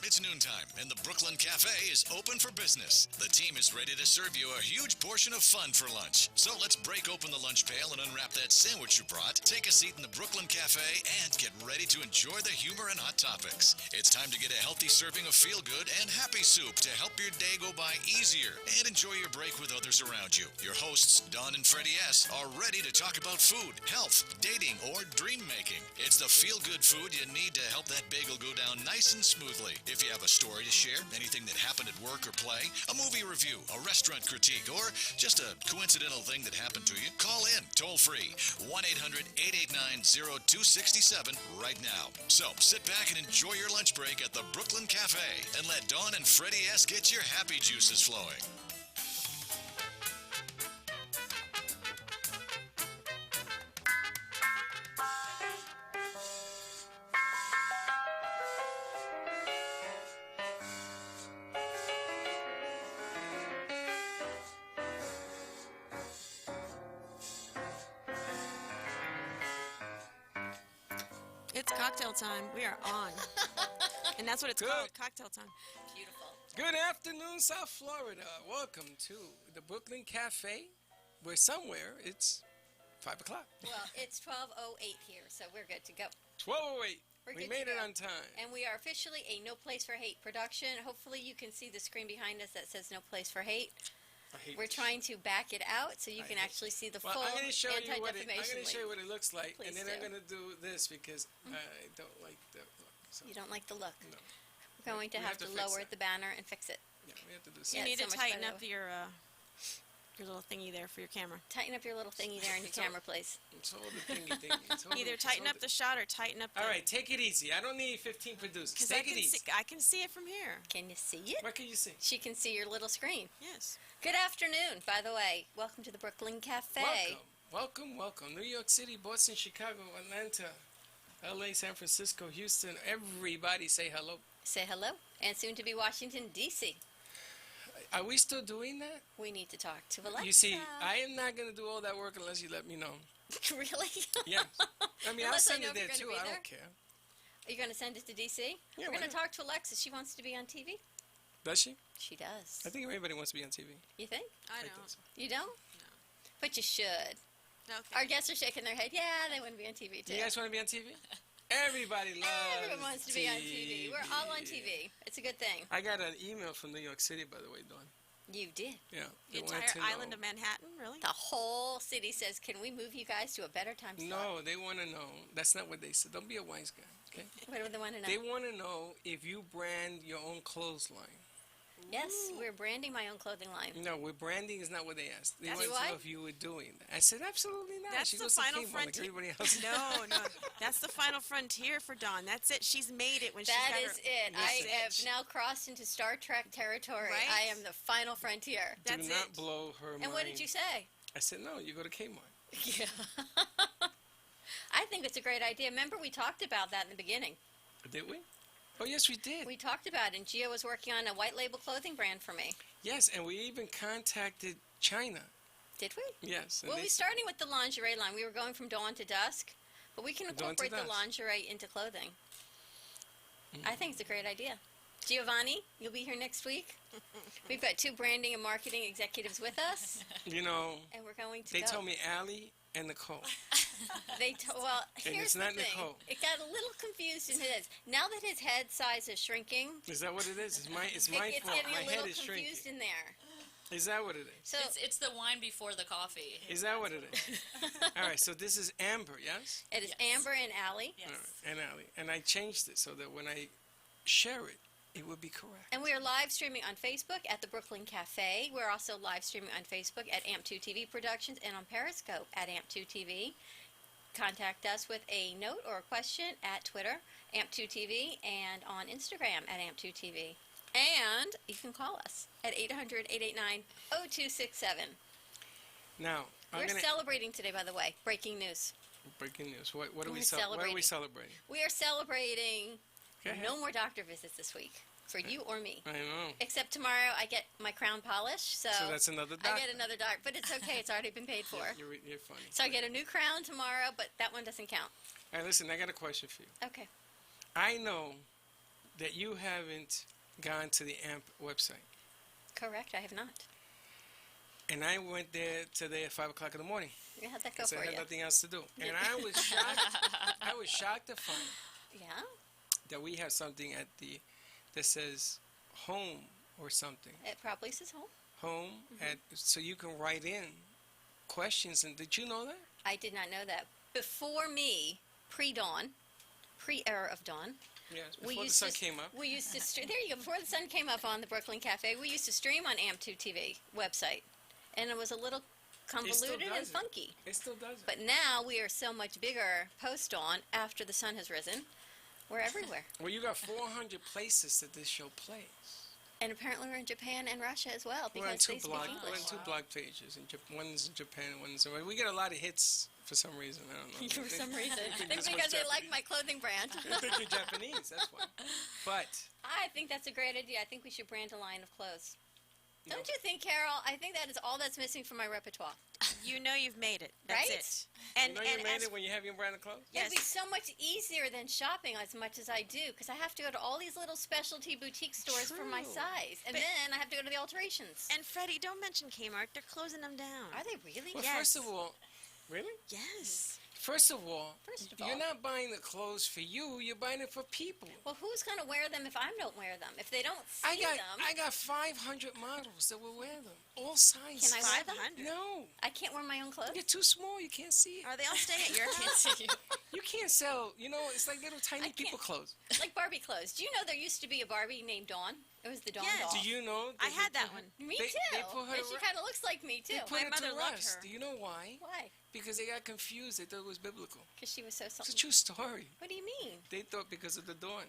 It's noontime, and the Brooklyn Cafe is open for business. The team is ready to serve you a huge portion of fun for lunch. So let's break open the lunch pail and unwrap that sandwich you brought. Take a seat in the Brooklyn Cafe and get ready to enjoy the humor and hot topics. It's time to get a healthy serving of feel-good and happy soup to help your day go by easier and enjoy your break with others around you. Your hosts, Don and Freddie S., are ready to talk about food, health, dating, or dream making. It's the feel-good food you need to help that bagel go down nice and smoothly. If you have a story to share, anything that happened at work or play, a movie review, a restaurant critique, or just a coincidental thing that happened to you, call in toll free 1-800-889-0267 right now. So sit back and enjoy your lunch break at the Brooklyn Cafe and let Dawn and Freddie S. get your happy juices flowing. It's cocktail time. We are on. And that's what it's called, cocktail time. Beautiful. Good afternoon, South Florida. Welcome to the Brooklyn Cafe, where somewhere it's 5 o'clock. Well, it's 12:08 here, so we're good to go. 12:08. We're We good made to it go. on time. And we are officially a No Place for Hate production. Hopefully you can see the screen behind us that says No Place for Hate. I hate We're this. trying to back it out so you can actually see the Well, full I'm going to show you what anti-defamation link. what it looks like, Please and then do. I'm going to do this because I don't like the look. So, You don't like the look. no. We're going to We have have to to fix lower that. the banner and fix it. Yeah, we have to do You Yeah, something. need so to much tighten better. up your little thingy there for your camera. Tighten up your little thingy there in your It's all- camera, please. It's all the thingy thingy. It's all Either it's tighten all up the shot or tighten up the... All right, take it easy. I don't need 15 producers. Because Take it easy. I can see it from here. Can you see it? What can you see? She can see your little screen. Yes. Good afternoon, by the way. Welcome to the Brooklyn Cafe. Welcome. New York City, Boston, Chicago, Atlanta, LA, San Francisco, Houston. Everybody say hello. Say hello. And soon to be Washington, D.C. Are we still doing that? We need to talk to Alexa. You see, I am not going to do all that work unless you let me know. Really? Yeah. I mean, I'll Unless I send know it if there you're too. gonna be I there? don't care. Are you going to send it to D.C.? Yeah, We're why going to not? talk to Alexa. She wants to be on TV. Does she? She does. I think everybody wants to be on TV. You think? I think don't. so. You don't? No. But you should. Okay. Our guests are shaking their head. Yeah, they want to be on TV too. You guys want to be on TV? Everybody loves Everyone wants to be on TV. We're all on TV. It's a good thing. I got an email from New York City, by the way, Dawn. You did. Yeah. The they wanted entire to know- island of Manhattan, really? The whole city says, "Can we move you guys to a better time slot?" No, they want to know. That's not what they said. Don't be a wise guy, okay? What do they want to know? They want to know if you brand your own clothesline. Yes, we're branding my own clothing line. No, with branding is not what they asked. They That's wanted to why? know if you were doing that. I said, absolutely not. That's she the goes to final Kmart like frontier. everybody else. No. That's the final frontier for Dawn. That's it. She's made it when she's That got is her... it. I Listen. have now crossed into Star Trek territory. Right? I am the final frontier. That's Do not it. blow her mind. And what did you say? I said, no, you go to Kmart. Yeah. I think it's a great idea. Remember, we talked about that in the beginning. Did we? Oh, yes, we did. We talked about it, and Gio was working on a white label clothing brand for me. Yes, and we even contacted China. Did we? Yes. and Well, they we're said- starting with the lingerie line. We were going from dawn to dusk, but we can Dawn to incorporate the dusk. lingerie into clothing. I think it's a great idea. Giovanni, you'll be here next week. We've got 2 branding and marketing executives with us, You know, and we're going to they go. told me Allie and Nicole. Well, And here's it's the not thing. Nicole. It got a little confused in his head. Now that his head size is shrinking, Is that what it is? It's my it's fault. getting My a little head is confused shrinking. in there. Is that what it is? So It's the wine before the coffee. Is that what it is? All right, so this is Amber, yes? it is Yes. Amber and Allie. Yes. All right, and Allie. And I changed it so that when I share it, it would be correct. And we are live streaming on Facebook at the Brooklyn Cafe. We're also live streaming on Facebook at AMP2 TV Productions and on Periscope at AMP2 TV. Contact us with a note or a question at Twitter, AMP2 TV, and on Instagram at AMP2 TV. And you can call us at 800-889-0267. Now, I'm We're going to... celebrating today, by the way. Breaking news. Breaking news. What are We're we What are celebrating. we celebrating? We are celebrating Go ahead. no more doctor visits this week for you or me. I know. Except tomorrow I get my crown polished, so that's another I doctor. get another doctor. But it's okay, it's already been paid for. You're funny. So I get a new crown tomorrow, but that one doesn't count. All right, listen, I got a question for you. Okay. I know that you haven't gone to the AMP website. Correct, I have not. And I went there today at 5 o'clock in the morning. Yeah, how'd that go So for I had you? nothing else to do. And I was shocked. I was shocked to find Yeah? that we have something at that says home or something. It probably says home. Home so you can write in questions. And did you know that? I did not know that. Before me, pre-dawn, pre-era of dawn, Yes. we Before the used sun to, came up. We used to there you go. Before the sun came up on the Brooklyn Cafe, we used to stream on AMP2 TV website, and it was a little convoluted and does it. funky. It still does it. But now we are so much bigger post dawn after the sun has risen. We're everywhere, Well, you got 400 places that this show plays. and apparently we're in Japan and Russia as well We're on because two they speak blog. English. We're on two blog pages. One's in Japan, one's in. We get a lot of hits for some reason. I don't know. For some reason, think it's this was because they like Japanese. my clothing brand. I think you're Japanese. That's why. But I think that's a great idea. I think we should brand a line of clothes. Don't you think, Carol? I think that is all that's missing from my repertoire. You know you've made it. That's Right? it. And, you know you and made as it when you have your brand of clothes. Yes. It'd be so much easier than shopping as much as I do because I have to go to all these little specialty boutique stores for my True. size. And But- then I have to go to the alterations. And Freddie, don't mention Kmart. They're closing them down. Are they really? Well, Yes. first of all, really? Yes. First of all, First of you're all. not buying the clothes for you. You're buying it for people. Well, who's going to wear them if I don't wear them? If they don't I see got them, I got 500 models that will wear them, all sizes. Can I wear them? 500. No, I can't wear my own clothes. you're too small. You can't see it. Are they all staying at your house? You can't sell. You know, it's like little tiny I people can't. clothes. Like Barbie clothes. Do you know there used to be a Barbie named Dawn? It was the Dawn Yes. doll. Do you know? I that had they that put- one. Me They- too. they put her and she to kind of looks like me too. They put My her mother to loved rest. her. Do you know why? Why? Because they got confused. They thought it was biblical. Because she was so It's a something. true story. What do you mean? They thought because of the dawn,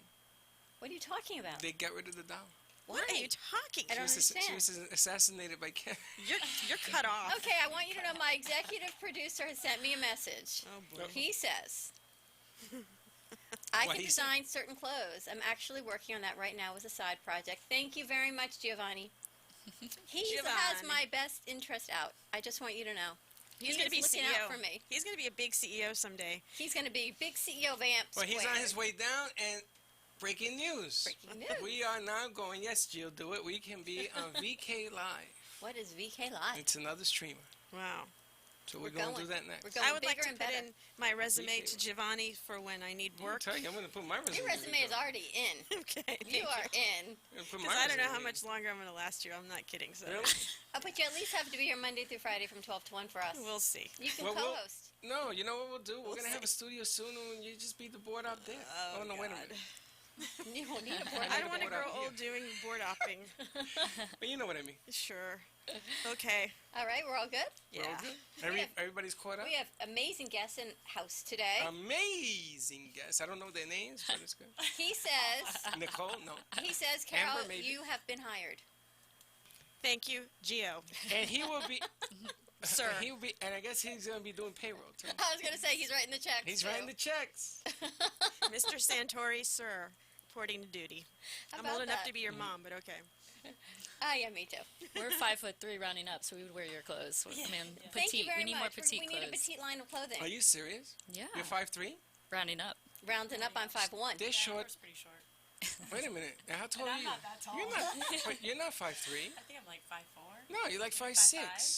What are you talking about? they got rid of the doll. What are Why? you talking? I don't She understand. was assassinated by Ken. You're cut off. Okay, I want you to know my executive producer has sent me a message. Oh boy. He says, I What can he said? design certain clothes. I'm actually working on that right now as a side project. Thank you very much, Giovanni. He has Giovanni. my best interest out. I just want you to know. He's He going to is be looking CEO. out for me. He's going to be a big CEO someday. He's going to be big CEO of AMP Well, he's on Squared. his way down, and breaking news. Breaking news. We are now going. Yes, Jill, do it. We can be on VK Live. What is VK Live? It's another streamer, Wow. so we're going to do that We're next. going I would bigger like to and put better. in my resume VK. to Giovanni for when I need I'll work. tell you, I'm going to put my resume. Your resume is already in. Okay. You are in. Because I don't know how much longer I'm going to last here. I'm not kidding. So Really? But you at least have to be here Monday through Friday from 12 to 1 for us. we'll see. You can Well, we'll- co-host. No, you know what we'll do? We're We'll going to have a see. studio soon, and you just be the board out there. Oh, no, wait a God. minute. You won't need a board. I don't want to board grow out here. old doing board hopping. But you know what I mean. Sure. Okay. All right, we're all good? We're all Yeah. good? have- Everybody's caught up? We have amazing guests in house today. Amazing guests. I don't know their names, but it's good. He says, Nicole? No. Carol, Amber, maybe. you have been hired. Thank you, Gio. And he will be... Sir. He will be, and I guess he's going to be doing payroll, too. I was going to say he's writing the checks. He's too. writing the checks. Mr. Santori, sir, reporting to duty. How I'm about old enough that? to be your mom, but okay. Ah, yeah, me too. We're 5'3" rounding up, so we would wear your clothes. I mean, Thank you petite. very We need much. more petite we clothes. need a petite line of clothing. Are you serious? Yeah. You're 5'3"? Rounding up. Rounding up on 5'1". They're short. Amber's pretty short. Wait a minute. Now, how tall And are I'm you? not that tall. You're not, but you're not 5'3". I think I'm like 5'4". No, you're like 5'6".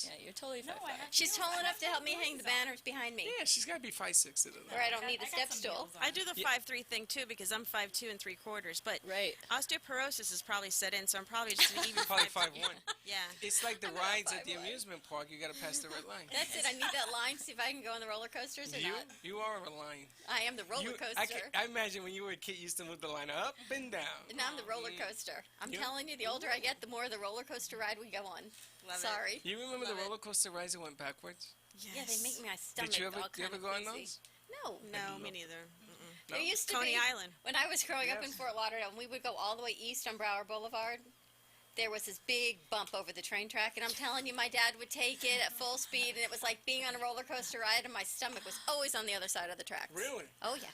Yeah, you're totally 5'5". No, I have She's heels. tall I enough to have help me hang the heels on. banners behind me. Yeah, she's got to be 5'6". Or I don't got- need a I got step some stool. heels on. I do the Yeah. 5'3" thing too because I'm 5'2" and 3/4. But Right. osteoporosis is probably set in, so I'm probably just an even Probably 5'2". 5'1". Yeah. It's like the I'm about rides at the 5'1". amusement park. You got to pass the red line. That's it. I need that line. See if I can go on the roller coasters or You, not. you are a line. I am the roller You, coaster. I imagine when you were a kid, you used to move the line up and down. Now I'm the roller coaster. I'm You- telling you, the older I get, the more the roller coaster ride we go on. Love it. Sorry. You remember Love the it. roller coaster rides that went backwards? Yes. Yeah, they make my stomach Did you ever, all you kind ever of go on crazy. those? No. No, me neither. There used to Coney be, Island. when I was growing up in Yes. Fort Lauderdale, and we would go all the way east on Brower Boulevard, there was this big bump over the train track, and I'm telling you, my dad would take it at full speed, and it was like being on a roller coaster ride, and my stomach was always on the other side of the tracks. Really? Oh, yeah.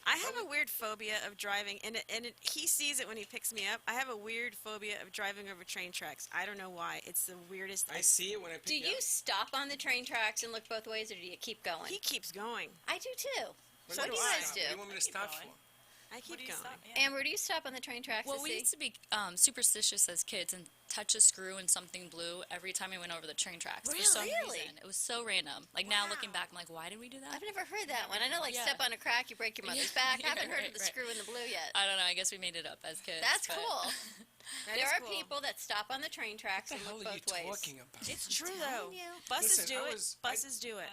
I have a weird phobia of driving, and he sees it when he picks me up. I have a weird phobia of driving over train tracks. I don't know why. It's the weirdest. I see it when I pick Do you you up. stop on the train tracks and look both ways, or do you keep going? He keeps going. I do, too. What so What do do you I. guys What do do? you want me to stop for? I keep going. Amber, do you stop on the train tracks Well, to we see? used to be superstitious as kids and touch a screw in something blue every time we went over the train tracks. For some Really? reason. It was so random. Like now looking back, I'm like, why did we do that? I've never heard that one. I know, like, Yeah. step on a crack, you break your mother's back. I haven't heard of Right, the right. screw in the blue yet. I don't know. I guess we made it up as kids. That's but- cool. That There is are cool. people that stop on the train tracks What and the hell look are you both ways. talking about? It's true telling though. you. Buses Listen, do I it. was- Buses do it.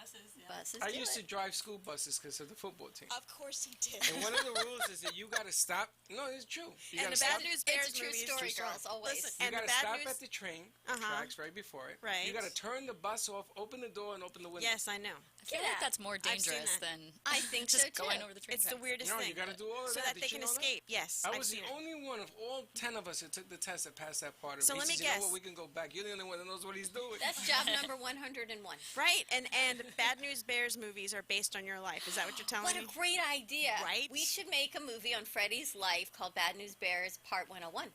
Buses I do used it. to drive school buses because of the football team. Of course he did. And one of the rules is that you got to stop. No, it's true. You And got to the Bad stop. News It's Bears a true movie is story, true girls, always. Listen, You and got the to bad stop news. at the train Uh-huh. tracks right before it. Right. You got to turn the bus off, open the door, and open the window. Yes, I know. I feel Get like out. that's more I've seen dangerous that. than I think just so, too. going over the train It's the tracks. weirdest No, thing. you got to do all of so that. that Did they you can know that? escape. Yes, I I've was the seen it. only one of all 10 of us that took the test that passed that part of So it. He let me says, you know guess. what, we can go back. You're the only one that knows what he's doing. That's job number 101. Right, and Bad News Bears movies are based on your life. Is that what you're telling What me? a great idea. Right? We should make a movie on Freddie's life called Bad News Bears Part 101.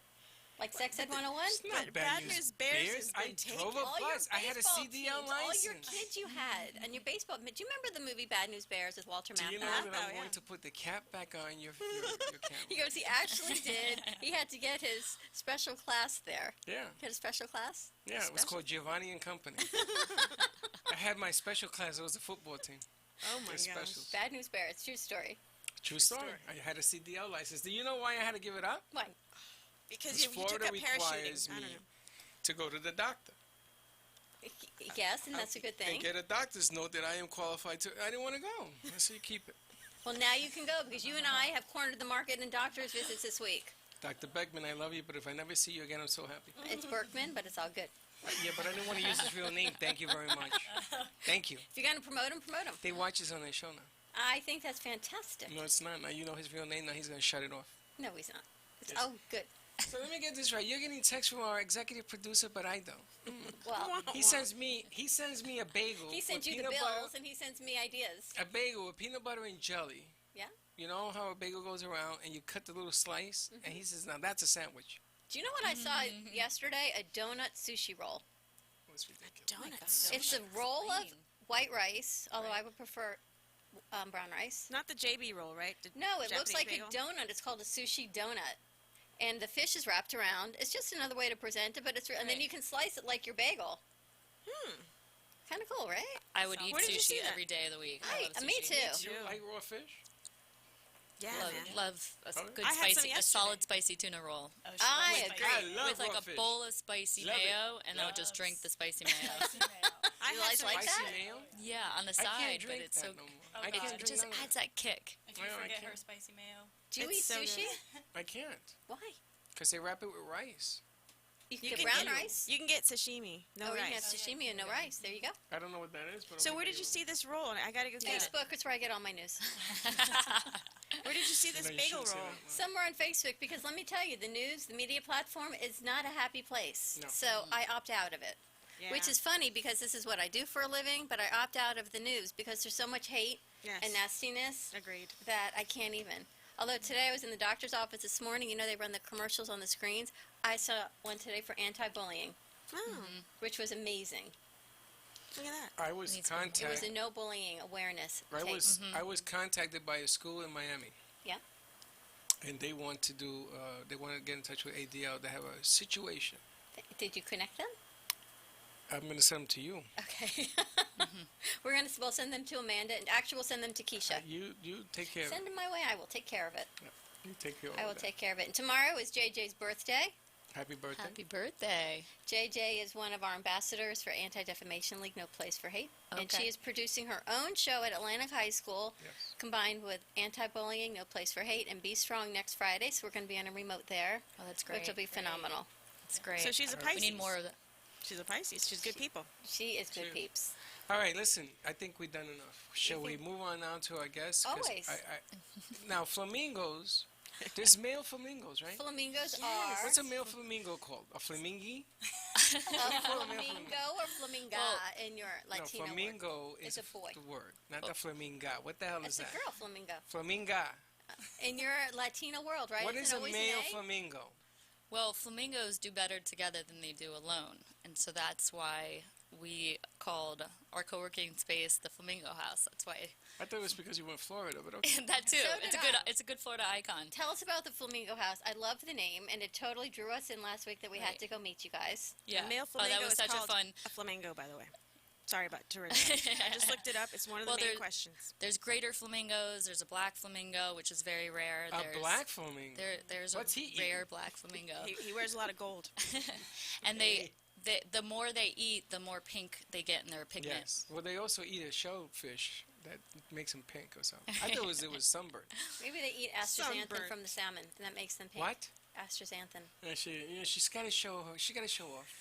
Like Sex Ed 101? It's not But Bad News Bears has I been taken. drove a All your bus. I had a baseball CDL teams, license. all your kids you had, and your baseball. Do you remember the movie Bad News Bears with Walter Do you know Matthau? that I'm yeah. going to put the cap back on your camera? He goes, he actually did. He had to get his special class there. Yeah. Get a special class? Yeah, it was Special- called Giovanni and Company. I had my special class. It was a football team. Oh my They're gosh. special. Bad News Bears, true story. True story. I had a CDL license. Do you know why I had to give it up? Why? Because Because you took Florida up parachuting. requires I me don't know. to go to the doctor Yes, and that's a good thing. and get a doctor's note that I am qualified to. I didn't want to go. I said, keep it. Well, now you can go because you and I have cornered the market in doctor's visits this week. Dr. Beckman, I love you, but if I never see you again, I'm so happy. It's Berkman, but it's all good. Yeah, but I didn't want to use his real name. Thank you very much. Thank you. If you're going to promote him, promote him. They watch us on their show now. I think that's fantastic. No, it's not. Now you know his real name. Now he's going to shut it off. No, he's not. It's, Yes. oh, good. So let me get this right. You're getting text from our executive producer, but I don't. Well, He sends me a bagel. he sends with you the peanut bills butter- and he sends me ideas. A bagel with peanut butter and jelly. Yeah? You know how a bagel goes around and you cut the little slice? Mm-hmm. And he says, now that's a sandwich. Do you know what I saw yesterday? A donut sushi roll. That's ridiculous. Donuts. It's a roll of white rice, although I would prefer brown rice. Not the JB roll, right? The No, it looks Japanese like bagel? a donut. It's called a sushi donut. And the fish is wrapped around. It's just another way to present it, but it's and then you can slice it like your bagel. Kind of cool, right? I would eat Where did you see sushi that? every day of the week. I- love sushi. me too. You like raw fish? Yeah, Love, man. love a Oh, good I had some spicy, a yesterday. solid spicy tuna roll Oh, she I loves agree. spicy. I love with like raw a fish. bowl of spicy Love it. mayo, and I would just Loves drink the spicy mayo. I You had guys some like Spicy that? mayo? Yeah, on the I can't side, but drink it's that so no more. Oh, I God. can't it drink just none of adds that. that kick. If you I forget can't. her spicy mayo. Do you It's eat so good. sushi? I can't. Why? Because they wrap it with rice. You can You get can brown get- rice. You can get sashimi, no or you can have rice. sashimi and no rice. There you go. I don't know what that is, but So I'm where gonna did you do see this roll? I gotta go get it. Facebook is where I get all my news. Where did you see this No, you bagel shouldn't say roll? that. Somewhere on Facebook, because let me tell you, the news, the media platform is not a happy place. No. So I opt out of it. Which is funny because this is what I do for a living, but I opt out of the news because there's so much hate Yes. and nastiness Agreed. that I can't even. Although today I was in the doctor's office this morning, you know they run the commercials on the screens. I saw one today for anti-bullying, Oh, which was amazing. look at that. I was Needs to be more. It was contacted. a no bullying awareness I tape. I was contacted by a school in Miami. Yeah. And they want to do. They want to get in touch with ADL. They have a situation. Did you connect them? I'm going to send them to you. Okay. We'll send them to Amanda, and actually we'll send them to Keisha. You take care of it. Send them my way. I will take care of it. You take care of I will that. take care of it. And tomorrow is JJ's birthday. Happy birthday. Happy birthday. JJ is one of our ambassadors for Anti-Defamation League, No Place for Hate. And she Okay. is producing her own show at Atlantic High School, Yes. combined with Anti-Bullying, No Place for Hate, and Be Strong next Friday. So we're going to be on a remote there, Oh, that's great. which will be phenomenal. That's great. So she's a We Pisces. need more of that. She's a Pisces. She's good people. She is good Sure. peeps. All right, listen. I think we've done enough. Shall we move on now to our guests? 'Cause Always. Now, flamingos. There's male flamingos, right? Flamingos are What's a male flamingo called? A flamingi? a flamingo or flaminga Well, in your No, Latino word. flamingo It's is a boy. the word, not the flaminga. What the hell It's is a that? girl flamingo. Flaminga. In your Latino world, right? What Isn't is it a always male an A? flamingo? Well, flamingos do better together than they do alone, and so that's why we called our co-working space the Flamingo House. That's why. I thought it was because you went to Florida, but okay. That too. So It's a did good. I. It's a good Florida icon. Tell us about the Flamingo House. I love the name, and it totally drew us in last week that we had Right. to go meet you guys. Yeah. A male Oh, flamingo that was is such a called fun. a flamingo, by the way. Sorry about to interrupt. I just looked it up. It's one of the Well, main there- questions. There's greater flamingos. There's a black flamingo, which is very rare. A There's, black flamingo. There's What's a he rare eating? black flamingo. He wears a lot of gold. And the more they eat, the more pink they get in their pigment. Yes. Well, they also eat a shellfish that makes them pink or something. I thought it was sunburn. Maybe they eat astaxanthin Sunburn. from the salmon, and that makes them pink. What? Astaxanthin. Yeah, she's got to show her. She got to show off.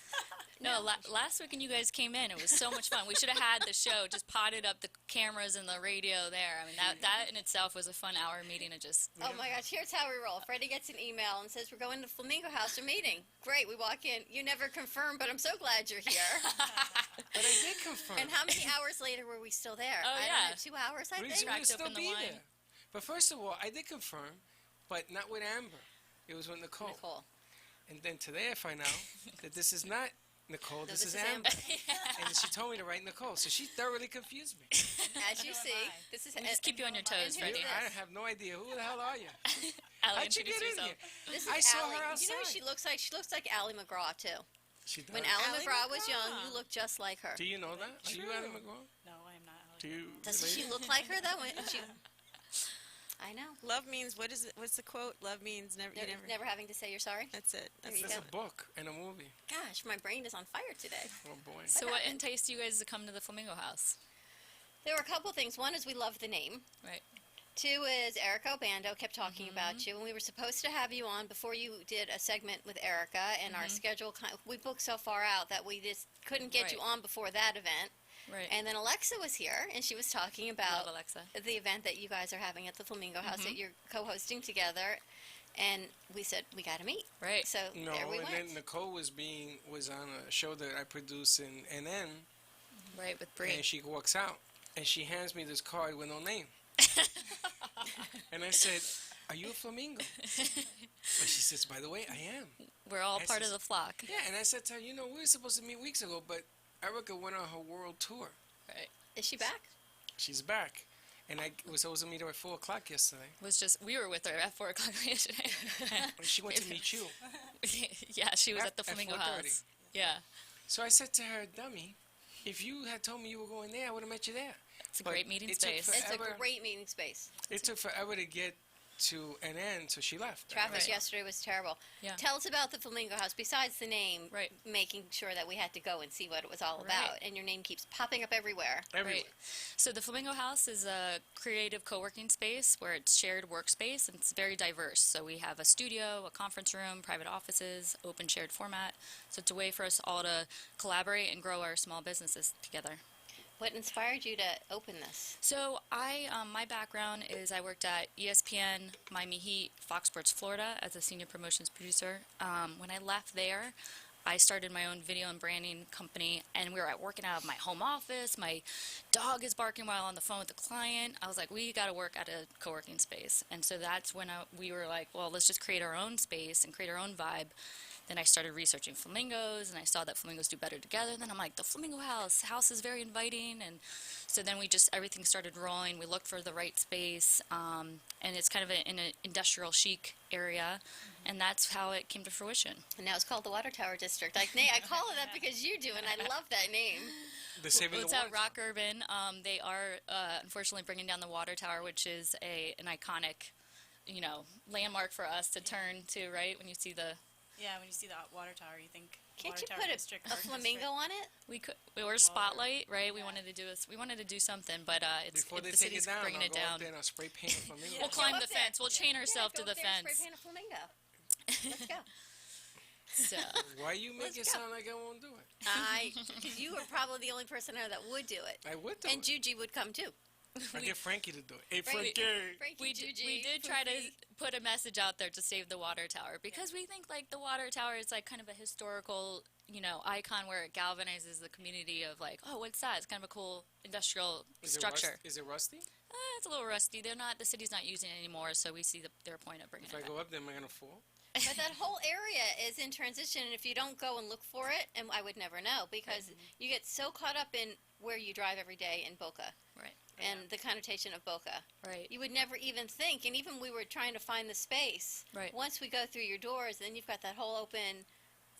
No, last week when you guys came in, it was so much fun. We should have had the show, just potted up the cameras and the radio there. I mean, that in itself was a fun hour meeting to just. Oh my gosh, here's how we roll. Freddie gets an email and says, we're going to Flamingo House for meeting. Great, we walk in. You never confirmed, but I'm so glad you're here. But I did confirm. And how many hours later were we still there? Oh, I yeah. don't know, 2 hours, I We'd think? Cracked still open the be wine. there. But first of all, I did confirm, but not with Amber. It was with Nicole. Nicole. And then today I find out that this is not Nicole, No, this this is is Amber. Amber. And she told me to write Nicole, so she thoroughly confused me. As you see, this is We just keep you on your toes, and You- Freddie. who's I have no idea. Who the hell are you? Allie, How'd you introduce get in yourself. here? This is I saw Allie. her You know what outside. she looks like? She looks like Allie McGraw, too. She does. When Allie Ally McGraw was McGraw. young, you looked just like her. Do you know that? Are you Annie McGraw? No, I am not. Do you? Doesn't she relate? look like her, though? When she... I know. Love means what is it? What's the quote? Love means never. You Never, never. having to say you're sorry. That's it. There That's you There's go. a book and a movie. Gosh, my brain is on fire today. Oh boy. So what enticed you guys to come to the Flamingo House? There were a couple things. One is we love the name. Right. Two is Erica Obando kept talking about you, and we were supposed to have you on before you did a segment with Erica, and our schedule, we booked so far out that we just couldn't get you Right. on before that event. Right. And then Alexa was here, and she was talking about Love Alexa. the event that you guys are having at the Flamingo House that you're co-hosting together, and we said, we got to meet. Right. So No, there we and went. then Nicole was on a show that I produce in NN, Right, with Bree. and she walks out and she hands me this card with no name. And I said, "Are you a flamingo?" And she says, "By the way, I am." We're all I part of says- the flock. Yeah, and I said to her, "You know, we were supposed to meet weeks ago, but Erica went on her world tour. Right. Is she back? She's back." And I was supposed to meet her at 4 o'clock yesterday. We were with her at 4 o'clock yesterday. And she went to meet you. Yeah, she was at the At Flamingo 4:30. House. Yeah. So I said to her, "Dummy, if you had told me you were going there, I would have met you there." It's a But great meeting it took space. It's a Forever. great meeting space. It took forever to get to NN, so she left. Traffic Right. yesterday was terrible. Yeah. Tell us about the Flamingo House. Besides the name, Right. making sure that we had to go and see what it was all Right. about. And your name keeps popping up everywhere. Everywhere. Right. So the Flamingo House is a creative co-working space where it's shared workspace and it's very diverse. So we have a studio, a conference room, private offices, open shared format. So it's a way for us all to collaborate and grow our small businesses together. What inspired you to open this? So my background is I worked at ESPN, Miami Heat, Fox Sports Florida as a senior promotions producer. When I left there, I started my own video and branding company, and we were working out of my home office. My dog is barking while on the phone with the client. I was like, we got to work at a co-working space. And so that's when we were like, well, let's just create our own space and create our own vibe. Then I started researching flamingos, and I saw that flamingos do better together. Then I'm like, the Flamingo House is very inviting. And so then everything started rolling. We looked for the right space, and it's kind of in an industrial chic area. And that's how it came to fruition. And now it's called the Water Tower District. I call it that because you do, and I love that name. The saving Well, it's the at water. Rock Urban. They are unfortunately bringing down the water tower, which is an iconic, landmark for us to turn to. Right when you see the, Yeah, when you see the water tower, you think Can't water you tower put district, a park flamingo on it? we were spotlight, right? We wanted to do something, but Before they the take it city's down, bringing I'll it go down. up there and I'll spray paint a flamingo. We'll climb Go the up there. fence. We'll chain ourselves go to the up there and fence. Spray paint a flamingo. Let's go. So, Why you make it Let's go. sound like I won't do it? Because you are probably the only person I know that would do it. I would do And it. Juji would come too. I get Frankie to do it. Hey, Frankie. Frankie. Frankie, we Juji, did try to Fufi. put a message out there to save the water tower because we think like the water tower is like kind of a historical, icon where it galvanizes the community of like, oh, what's that? It's kind of a cool industrial Is it structure. Is it rusty? It's a little rusty. The city's not using it anymore, so we see their point of bringing If it I back. go up there, am I going to fall? But that whole area is in transition, and if you don't go and look for it, and I would never know because you get so caught up in where you drive every day in Boca Right. and the connotation of Boca. Right. You would never even think, and even we were trying to find the space. Right. Once we go through your doors, then you've got that whole open,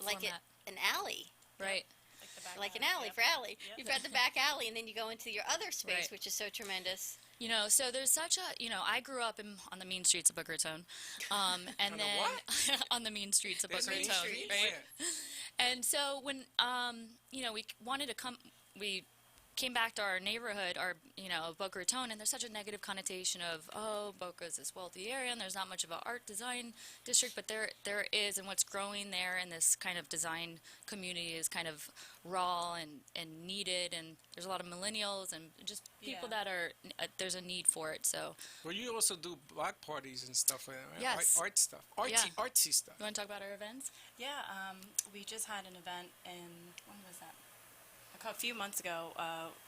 like Format. an alley. Right. Like the back Like an alley, alley yep. for alley. Yep. You've got the back alley, and then you go into your other space, Right. which is so tremendous. You know, so there's such a, I grew up on the mean streets of Boca Raton, and On the then what? on the mean streets of There's Boca Main Raton, Street? right? Where? And so when, we wanted to we came back to our neighborhood, Boca Raton, and there's such a negative connotation of, oh, Boca's this wealthy area, and there's not much of an art design district, but there is, and what's growing there in this kind of design community is kind of raw and needed, and there's a lot of millennials and just people Yeah. that are, there's a need for it, so. Well, you also do block parties and stuff like that, right? Yes. Art stuff. Artsy stuff. You want to talk about our events? Yeah, we just had an event when was that? A few months ago.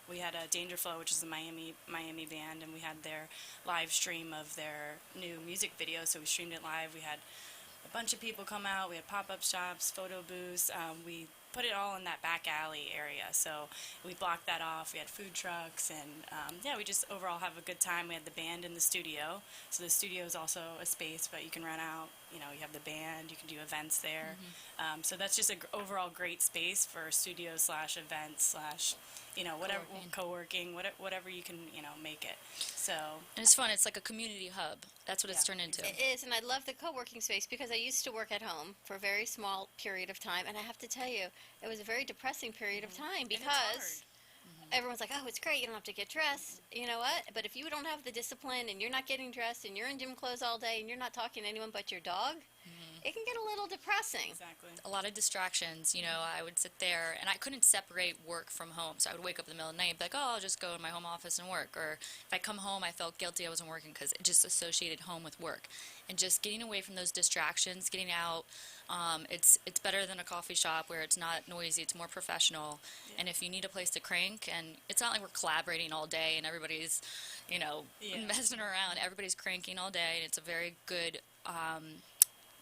We had a Danger Flow, which is a Miami band, and we had their live stream of their new music video. So we streamed it live. We had a bunch of people come out. We had pop-up shops, photo booths. We put it all in that back alley area. So we blocked that off. We had food trucks, and we just overall have a good time. We had the band in the studio. So the studio is also a space, but you can rent out. You have the band. You can do events there. So that's just an overall great space for studio / events / whatever co-working, whatever you can make it. So And it's fun. It's like a community hub. That's what it's Yeah, turned into. It is, and I love the co-working space because I used to work at home for a very small period of time, and I have to tell you, it was a very depressing period of time And it's because everyone's like, oh, it's great, you don't have to get dressed. You know what? But if you don't have the discipline and you're not getting dressed and you're in gym clothes all day and you're not talking to anyone but your dog, it can get a little depressing. exactly. A lot of distractions. I would sit there, and I couldn't separate work from home. So I would wake up in the middle of the night and be like, oh, I'll just go in my home office and work. Or if I come home, I felt guilty I wasn't working because it just associated home with work. And just getting away from those distractions, getting out, it's better than a coffee shop where it's not noisy, it's more professional. And if you need a place to crank, and it's not like we're collaborating all day and everybody's, messing around. Everybody's cranking all day, and it's a very good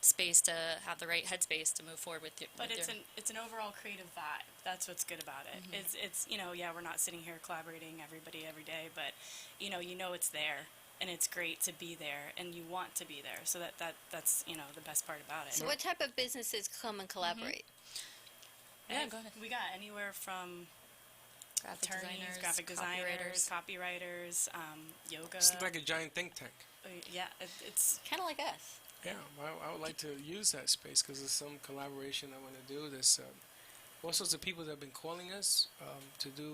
space to have the right headspace to move forward with. But it's an overall creative vibe. That's what's good about it. It's we're not sitting here collaborating everybody every day, but it's there, and it's great to be there, and you want to be there. So that's the best part about it. So what type of businesses come and collaborate? Yeah, go ahead. We got anywhere from Graphic attorneys, designers, graphic designers, copywriters, yoga. It's like a giant think tank. Yeah, it's Kind of like us. Yeah, I would like to use that space because there's some collaboration I want to do. There's all sorts of people that have been calling us to do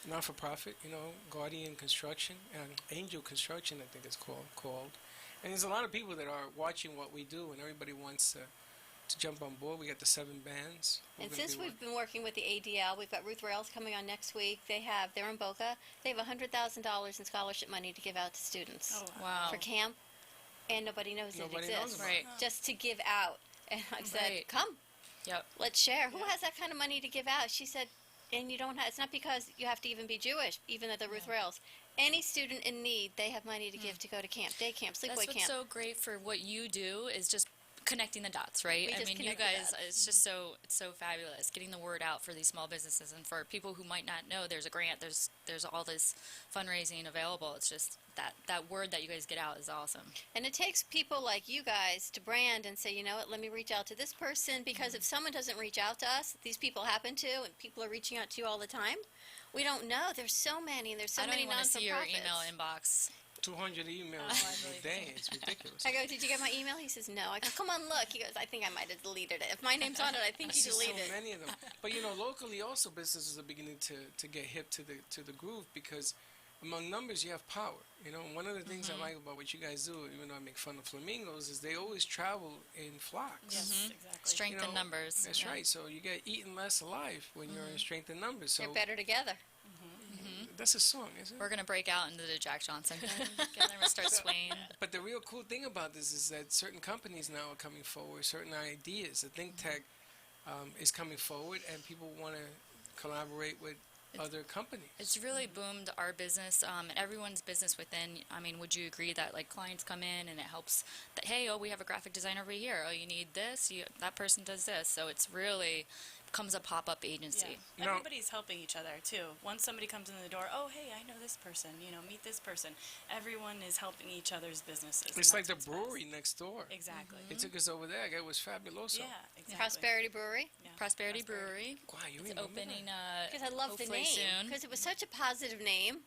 not-for-profit, Guardian Construction and Angel Construction, I think it's called. And there's a lot of people that are watching what we do, and everybody wants to jump on board. We got the 7 bands. We're And gonna since be we've been working with the ADL, we've got Ruth Rails coming on next week. They're in Boca. They have $100,000 in scholarship money to give out to students Wow. for camp, and nobody knows Nobody it knows exists. about Right. Just to give out. And I said, Right. come, Yep. let's share. Who has that kind of money to give out? She said, and you don't have, it's not because you have to even be Jewish, even at the Ruth Rails. Any student in need, they have money to give to go to camp, day camp, sleepaway That's what's camp. so great for what you do is just connecting the dots, right? We I just mean, you connect the guys, dots. it's just it's so fabulous getting the word out for these small businesses, and for people who might not know, there's a grant, there's all this fundraising available. It's just that word that you guys get out is awesome. And it takes people like you guys to brand and say, you know what, let me reach out to this person, because if someone doesn't reach out to us, these people happen to, and people are reaching out to you all the time, we don't know. There's so many, and there's so I don't many even want to see your non-for-profits. email inbox. 200 emails a day. It's ridiculous. I go, did you get my email? He says, no. I go, come on, look. He goes, I think I might have deleted it. If my name's on it, I think I you see so deleted it. many of them. But locally also businesses are beginning to get hip to the groove, because among numbers you have power. One of the things I like about what you guys do, even though I make fun of flamingos, is they always travel in flocks. yes, exactly. Strength in numbers. That's Yeah. right. So you get eaten less alive when you're in strength in numbers. So They're better together. that's a song, isn't it? We're gonna break out into the Jack Johnson. Get them and start swaying. But the real cool thing about this is that certain companies now are coming forward, certain ideas. The think tech is coming forward, and people want to collaborate with other companies. It's really boomed our business and everyone's business within. I mean, would you agree that like clients come in and it helps that, hey, oh, we have a graphic designer over here. Oh, you need this? That person does this. So it's really becomes a pop-up agency. Yeah. No. Everybody's helping each other too. Once somebody comes in the door, oh hey, I know this person. Meet this person. Everyone is helping each other's businesses. and It's like that's the what's brewery best. next door. Exactly. They took us over there. It was fabuloso. Yeah, exactly. Prosperity Brewery. Yeah. Prosperity Brewery. Wow, you It's remember opening Because I love the hopefully name. soon. Because it was such a positive name.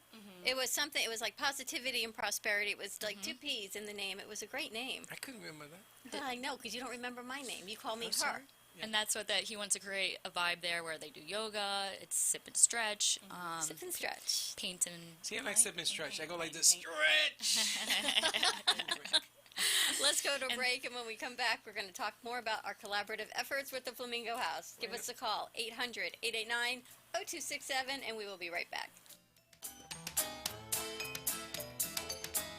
It was something. It was like positivity and prosperity. It was like two P's in the name. It was a great name. that? I couldn't remember that. I know, because you don't remember my name. You call me I'm her. sorry. And that's what he wants to create a vibe there where they do yoga, it's sip and stretch, Sip and stretch. paint and See, I like sip and stretch. I go like Paint, this. paint. Stretch! Let's go to a break, and when we come back, we're going to talk more about our collaborative efforts with the Flamingo House. Give us a call, 800-889-0267, and we will be right back.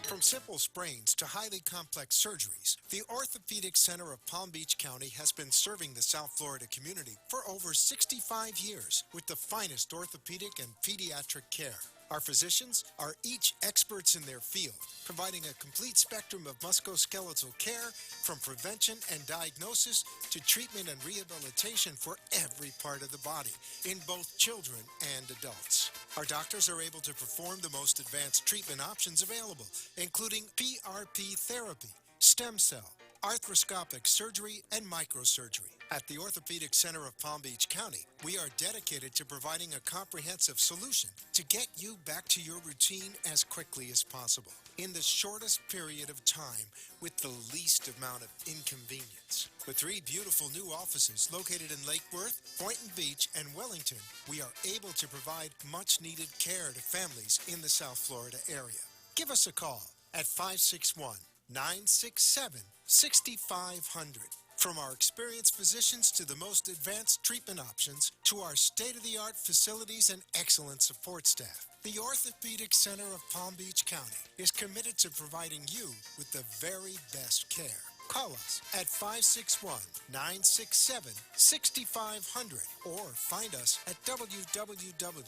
From simple sprains to highly complex surgeries, the Orthopedic Center of Palm Beach County has been serving the South Florida community for over 65 years with the finest orthopedic and pediatric care. Our physicians are each experts in their field, providing a complete spectrum of musculoskeletal care from prevention and diagnosis to treatment and rehabilitation for every part of the body in both children and adults. Our doctors are able to perform the most advanced treatment options available, including PRP therapy, stem cell, arthroscopic surgery, and microsurgery. At the Orthopedic Center of Palm Beach County, we are dedicated to providing a comprehensive solution to get you back to your routine as quickly as possible, in the shortest period of time, with the least amount of inconvenience. With 3 beautiful new offices located in Lake Worth, Boynton Beach, and Wellington, we are able to provide much-needed care to families in the South Florida area. Give us a call at 561-967-6500. From our experienced physicians to the most advanced treatment options to our state-of-the-art facilities and excellent support staff, the Orthopedic Center of Palm Beach County is committed to providing you with the very best care. Call us at 561-967-6500 or find us at www.ocpbc.com.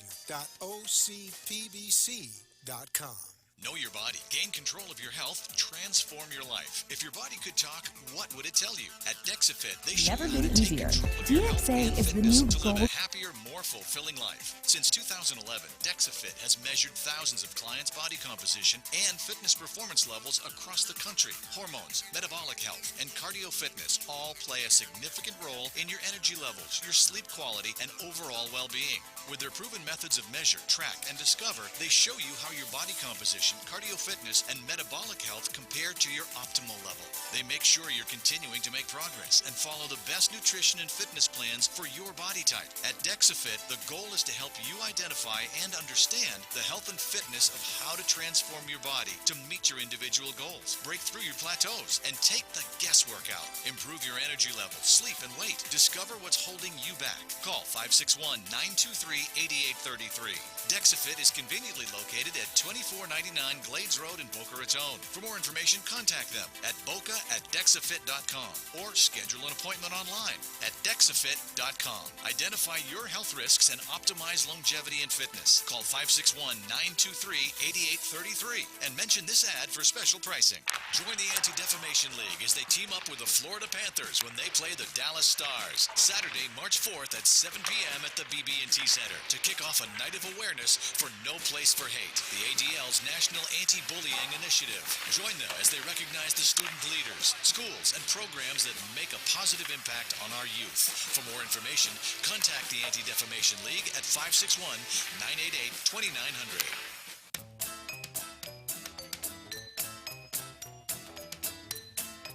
Know your body, gain control of your health, transform your life. If your body could talk, what would it tell you? At DexaFit, they show Never you how been to take easier. control of your health DXA and is the fitness new to live gold. a happier, more fulfilling life. Since 2011, DexaFit has measured thousands of clients' body composition and fitness performance levels across the country. Hormones, metabolic health, and cardio fitness all play a significant role in your energy levels, your sleep quality, and overall well-being. With their proven methods of measure, track, and discover, they show you how your body composition, cardio fitness, and metabolic health compare to your optimal level. They make sure you're continuing to make progress and follow the best nutrition and fitness plans for your body type. At DexaFit, the goal is to help you identify and understand the health and fitness of how to transform your body to meet your individual goals, break through your plateaus, and take the guesswork out. Improve your energy level, sleep, and weight. Discover what's holding you back. Call 561-923-8833. DexaFit is conveniently located at 2499 Glades Road in Boca Raton. For more information, contact them at boca@dexafit.com or schedule an appointment online at dexafit.com. Identify your health risks and optimize longevity and fitness. Call 561-923-8833 and mention this ad for special pricing. Join the Anti-Defamation League as they team up with the Florida Panthers when they play the Dallas Stars. Saturday, March 4th at 7 p.m. at the BB&T Center to kick off a night of awareness for No Place for Hate, the ADL's National Anti-Bullying Initiative. Join them as they recognize the student leaders, schools, and programs that make a positive impact on our youth. For more information, contact the Anti-Defamation League at 561-988-2900.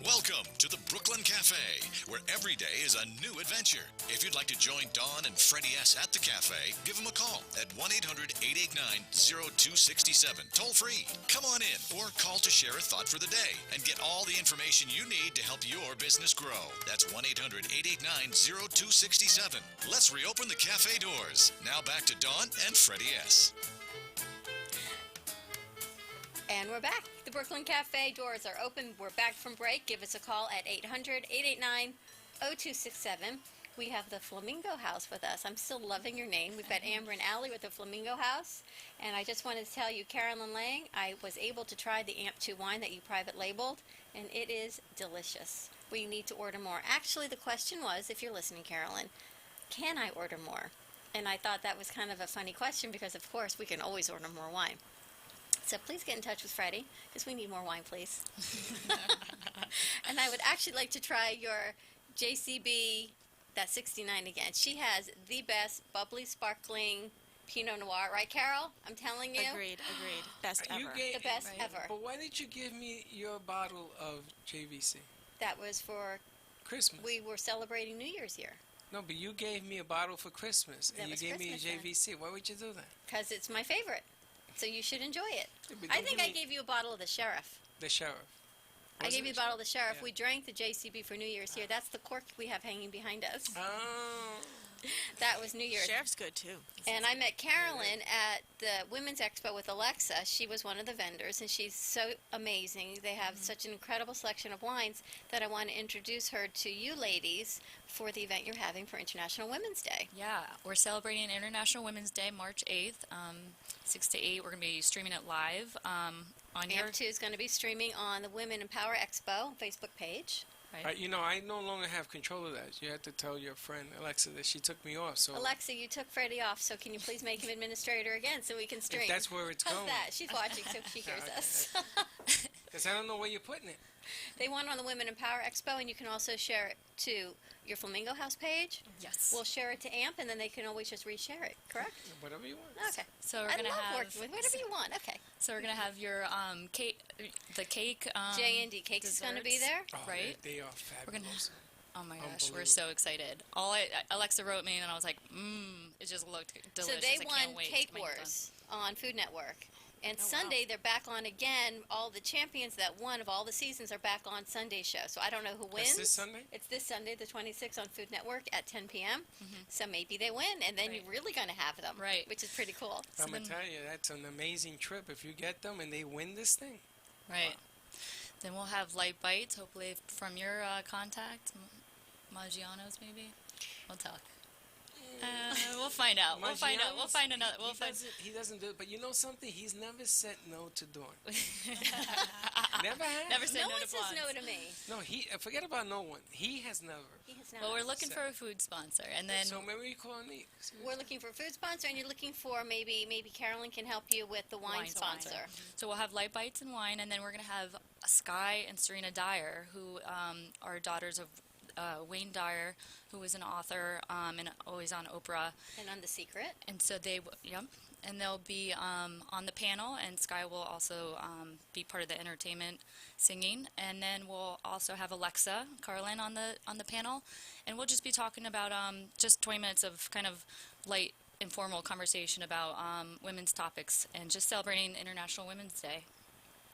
Welcome to the Brooklyn Cafe, where every day is a new adventure. If you'd like to join Dawn and Freddie S. at the cafe, give them a call at 1-800-889-0267, toll free. Come on in or call to share a thought for the day and get all the information you need to help your business grow. That's 1-800-889-0267. Let's reopen the cafe doors. Now back to Dawn and Freddie S. And we're back. The Brooklyn Cafe doors are open. We're back from break. Give us a call at 800-889-0267. we have the Flamingo House with us. I'm still loving your name. We've got Amber and Allie with the Flamingo House. And I just wanted to tell you, Carolyn Lang, I was able to try the AMP2 wine that you private labeled, and it is delicious. We need to order more. Actually, the question was, if you're listening, Carolyn, can I order more? And I thought that was kind of a funny question because, of course, we can always order more wine. So please get in touch with Freddie because we need more wine, please. And I would actually like to try your JCB, that 69 again. She has the best bubbly, sparkling Pinot Noir. Right, Carol? I'm telling you. Agreed. Best ever. The best ever. But why did you give me your bottle of JVC? That was for, Christmas. we were celebrating New Year's here. No, but you gave me a bottle for Christmas, That and you was gave me a Christmas JVC. Why would you do that? Because it's my favorite. So you should enjoy it. Yeah, but I don't think give I me gave you a bottle of the Sheriff. the Sheriff. I Was gave it you a bottle of the Sheriff. Yeah. We drank the JCB for New Year's here. That's the cork we have hanging behind us. Oh. That was New Year's. Sheriff's good too. And I met Carolyn at the Women's Expo with Alexa. She was one of the vendors, and she's so amazing. They have such an incredible selection of wines that I want to introduce her to you ladies for the event you're having for International Women's Day. Yeah, we're celebrating International Women's Day, March 8th, 6 to 8. We're going to be streaming it live on your... AMP2 is going to be streaming on the Women in Power Expo Facebook page. Right. You know, I no longer have control of that. You have to tell your friend Alexa that she took me off. So Alexa, you took Freddie off, so can you please make him administrator again so we can stream? if that's where it's How's going. that? She's watching, so she hears Okay. us. Because I don't know where you're putting it. They want it on the Women in Power Expo, and you can also share it to your Flamingo House page. Yes. We'll share it to AMP, and then they can always just reshare it, correct? Whatever you want. Okay. So we're I gonna love have working with whatever you want. Okay. So we're gonna have your cake, the cake. J&D Cakes is going to be desserts. there. Oh, Right. They are We're gonna. fabulous. Oh my gosh, Unbelievable. we're so excited. Alexa wrote me, and I was like, it just looked delicious. So they I won can't wait Cake to make them. Wars on Food Network. And Oh, wow. Sunday, they're back on again. All the champions that won of all the seasons are back on Sunday's show. So I don't know who wins. That's this Sunday? It's this Sunday, the 26th, on Food Network at 10 p.m. So maybe they win, and then Right. you're really going to have them. Right. Which is pretty cool. I'm going then- to tell you, that's an amazing trip if you get them and they win this thing. Right. Then we'll have light bites, hopefully from your contact, Maggiano's maybe. We'll talk. We'll find out. We'll find out. We'll Maggiano's, find another. We'll he find. He doesn't do it, but you know something? He's never said no to doing. Never has. Never said No no one to says blondes. no to me. No, forget about no one. He has never. He has not. Well, we're looking So- for a food sponsor, and then So maybe you call me. We're looking for a food sponsor, and you're looking for maybe Carolyn can help you with the wine sponsor. So we'll have light bites and wine, and then we're gonna have Sky and Serena Dyer, who are daughters of Wayne Dyer, who was an author and always on Oprah. And on The Secret. And so and they'll be on the panel, and Sky will also be part of the entertainment singing. And then we'll also have Alexa Carlin on the panel, and we'll just be talking about just 20 minutes of kind of light, informal conversation about women's topics and just celebrating International Women's Day.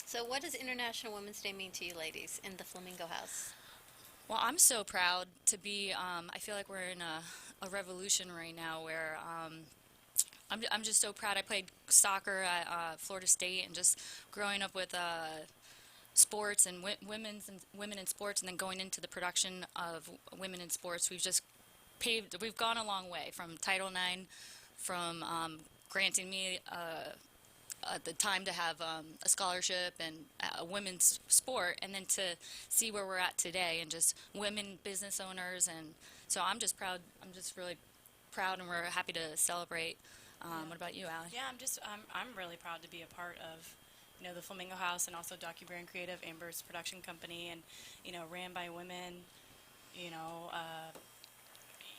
So what does International Women's Day mean to you ladies in the Flamingo House? Well, I'm so proud to be. I feel like we're in a revolution right now where I'm just so proud. I played soccer at Florida State, and just growing up with sports and women in sports, and then going into the production of women in sports, we've gone a long way from Title IX, from granting me the time to have a scholarship and a women's sport, and then to see where we're at today, and just women business owners. And so I'm just proud. I'm just really proud, and we're happy to celebrate. What about you, Allie? Yeah, I'm really proud to be a part of, the Flamingo House, and also DocuBrand Creative, Amber's production company, and ran by women.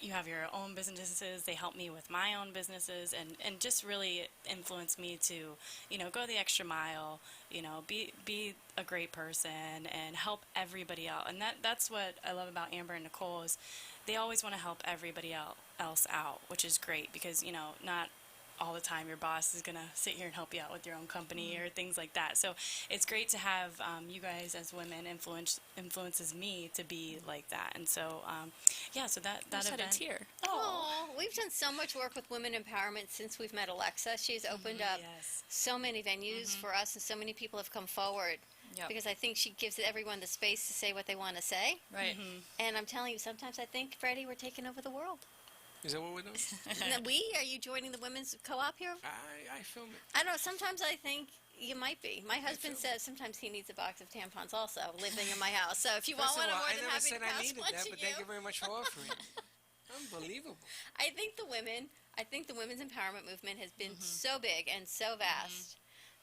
You have your own businesses. They help me with my own businesses, and just really influence me to, go the extra mile, be a great person and help everybody out. And that's what I love about Amber and Nicole is they always want to help everybody else out, which is great because, not all the time your boss is going to sit here and help you out with your own company or things like that. So it's great to have you guys as women influences me to be like that. And so, so that I just had a event. tear. Oh, we've done so much work with women empowerment since we've met Alexa. She's opened up Yes. so many venues for us, and so many people have come forward Yep. because I think she gives everyone the space to say what they want to say. Right. And I'm telling you, sometimes I think, Freddie, we're taking over the world. Is that what we're doing? Isn't that are you joining the women's co-op here? I film it. I don't know. Sometimes I think you might be. My husband says sometimes he needs a box of tampons also living in my house. So if you want First one, of I'm all, more I than never happy said to I pass needed one that, to but you. thank you very much for offering. Unbelievable. I think the women's empowerment movement has been so big and so vast